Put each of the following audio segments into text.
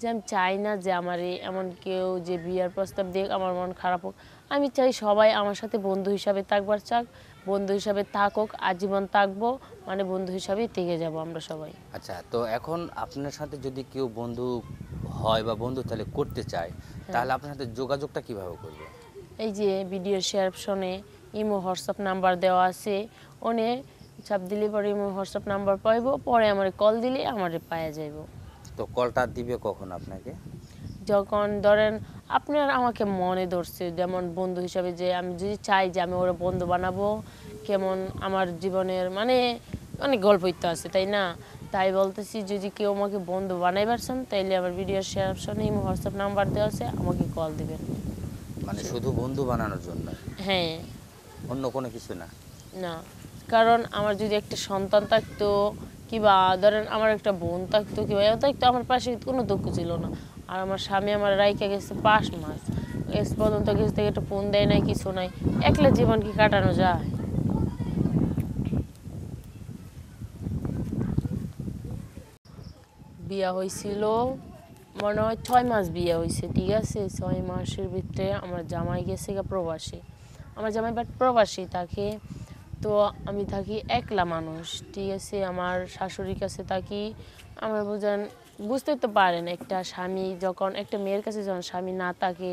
যে আমি চাই না যে আমার এমন কেউ যে বিয়ার প্রস্তাব দিয়ে আমার মন খারাপ হোক। আমি চাই সবাই আমার সাথে বন্ধু হিসাবে থাকবার চাক, বন্ধু হিসাবে থাকুক, আজীবন থাকবো, মানে বন্ধু হিসাবেই থেকে যাব আমরা সবাই। আচ্ছা, তো এখন আপনার সাথে যদি কেউ বন্ধু হয় বা বন্ধু তাহলে করতে চায়, হ্যাঁ, তাহলে আপনার সাথে যোগাযোগটা কিভাবে করবে? এই যে ভিডিও শেয়ার অপশনে ইমো হোয়াটসঅ্যাপ নাম্বার দেওয়া আছে, ওনে চাপ দিলে পরে ইমো হোয়াটসঅ্যাপ নাম্বার পাইব, পরে আমার কল দিলে আমার পাওয়া যাইব। তো কলটা দিবে কখন আপনাকে? যখন ধরেন আপনার আমাকে মনে ধরছে যেমন বন্ধু হিসাবে, যে আমি যদি চাই যে আমি ওরা বন্ধু বানাবো, কেমন আমার জীবনের মানে অনেক গল্পই তো আছে তাই না, তাই বলতেছি যদি কেউ আমাকে বন্ধু বানাইবার চান তাইলে আমার ভিডিও শেয়ার অপশনে হোয়াটসঅ্যাপ নাম্বার দেওয়া আছে, আমাকে কল দিবেন। মানে শুধু বন্ধু বানানোর জন্য, হ্যাঁ। অন্য কোনো কিছু না? না, কারণ আমার যদি একটা সন্তান থাকতো, কিংবা ধরেন আমার একটা বোন থাকতো, কিংবা এও থাকতো, আমার পাশে কোনো দুঃখ ছিল না। আর আমার স্বামী আমার রাইখা গেছে 5 মাস, এস পর্যন্ত কিছু থেকে একটা ফোন দেয় নাই, কিছু নাই। একলা জীবন কি কাটানো যায়? বিয়া হয়েছিল মনে হয় 6 মাস বিয়ে হয়েছে, ঠিক আছে। 6 মাসের ভিতরে আমার জামাই গেছে গা প্রবাসী। আমার জামাই বাট প্রবাসী থাকে, তো আমি থাকি একলা মানুষ, ঠিক আছে। আমার শাশুড়ির কাছে থাকি। আমার বুঝেন, বুঝতেই তো পারেন একটা স্বামী যখন একটা মেয়ের কাছে যখন স্বামী না থাকে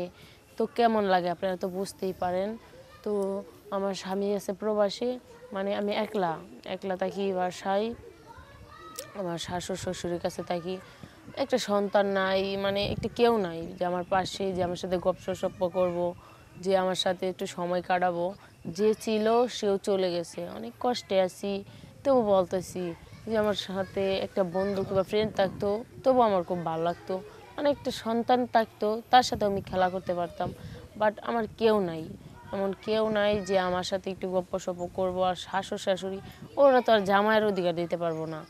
তো কেমন লাগে, আপনারা তো বুঝতেই পারেন। তো আমার স্বামী আছে প্রবাসী, মানে আমি একলা একলা থাকি বাসায়। আমার শাশুড় শ্বশুরের কাছে থাকি। একটা সন্তান নাই, মানে একটা কেউ নাই যে আমার পাশে, যে আমার সাথে গল্প করব, যে আমার সাথে একটু সময় কাটাবো। যে ছিল সেও চলে গেছে, অনেক কষ্টে আছি। তবু বলতেছি যে আমার সাথে একটা বন্ধু কিংবা ফ্রেন্ড থাকতো, তবু আমার খুব ভালো লাগতো। মানে একটা সন্তান থাকতো, তার সাথে আমি খেলা করতে পারতাম। বাট আমার কেউ নাই, এমন কেউ নাই যে আমার সাথে একটু গপ্প করবো। আর শাশুড় শাশুড়ি ওরা তো আর জামাইয়ের অধিকার দিতে পারবো না।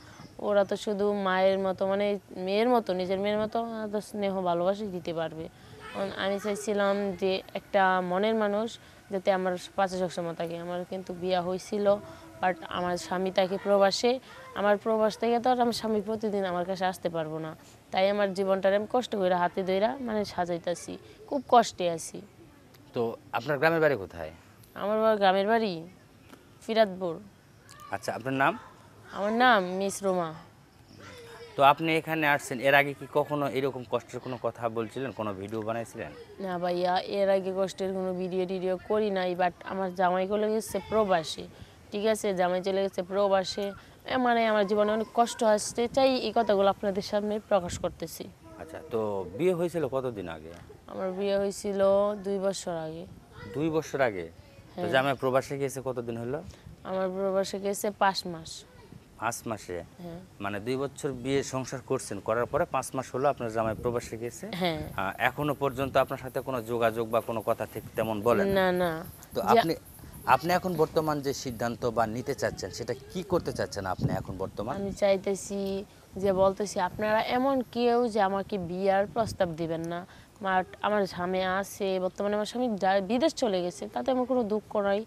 ওরা তো শুধু মায়ের মতো, মানে মেয়ের মতো, নিজের মেয়ের মতো তো স্নেহ ভালোবাসা দিতে পারবে। আমি চাইছিলাম যে একটা মনের মানুষ যাতে আমার পাশে সবসময় থাকে। আমার কিন্তু বিয়া হয়েছিল, বাট আমার স্বামী থাকে প্রবাসে। আমার প্রবাস থেকে তো আর আমার স্বামী প্রতিদিন আমার কাছে আসতে পারবো না, তাই আমার জীবনটারে আমি কষ্ট করে হাতে ধইরা মানে সাজাইতেছি, খুব কষ্টে আছি। তো আপনার গ্রামের বাড়ি কোথায়? আমার গ্রামের বাড়ি ফিরাতপুর। আচ্ছা, আপনার নাম? আমার নাম মিস রোমা। তো আপনি এখানে আসছেন, এর আগে কি কখনো এরকম কষ্টের কোনো কথা বলছিলেন, কোনো ভিডিও বানাইছিলেন? না ভাইয়া, এর আগে কষ্টের কোনো ভিডিও টিডিও করি নাই, বাট আমার জামাই চলে গেছে প্রবাসে, ঠিক আছে। জামাই চলে গেছে প্রবাসে, মানে আমার জীবনে অনেক কষ্ট আসছে, চাই এই কথাগুলো আপনাদের সামনে প্রকাশ করতেছি। আচ্ছা, তো বিয়ে হয়েছিল কতদিন আগে? আমার বিয়ে হয়েছিল 2 বছর আগে। 2 বছর আগে? তো হ্যাঁ, জামাই প্রবাসে গেছে কতদিন হলো? আমার প্রবাসে গেছে 5 মাস। 5 মাসে? হ্যাঁ। মানে 2 বছর বিয়ে সংসার করছেন, করার পরে 5 মাস হলো আপনার জামাই প্রবাসে গেছে। হ্যাঁ। এখনো পর্যন্ত আপনার সাথে কোনো যোগাযোগ বা কোনো কথা ঠিক তেমন বলে না? না না। তো যে আপনি আপনি এখন বর্তমান যে সিদ্ধান্ত বা নিতে চাচ্ছেন সেটা কি করতে চাচ্ছেন আপনি এখন বর্তমান? আমি চাইতেছি, যে বলতেছি আপনারা এমন কেউ যে আমাকে বিয়ার প্রস্তাব দিবেন না। আমার স্বামী আছে বর্তমানে, আমার স্বামী বিদেশ চলে গেছে, তাতে আমার কোনো দুঃখ নাই।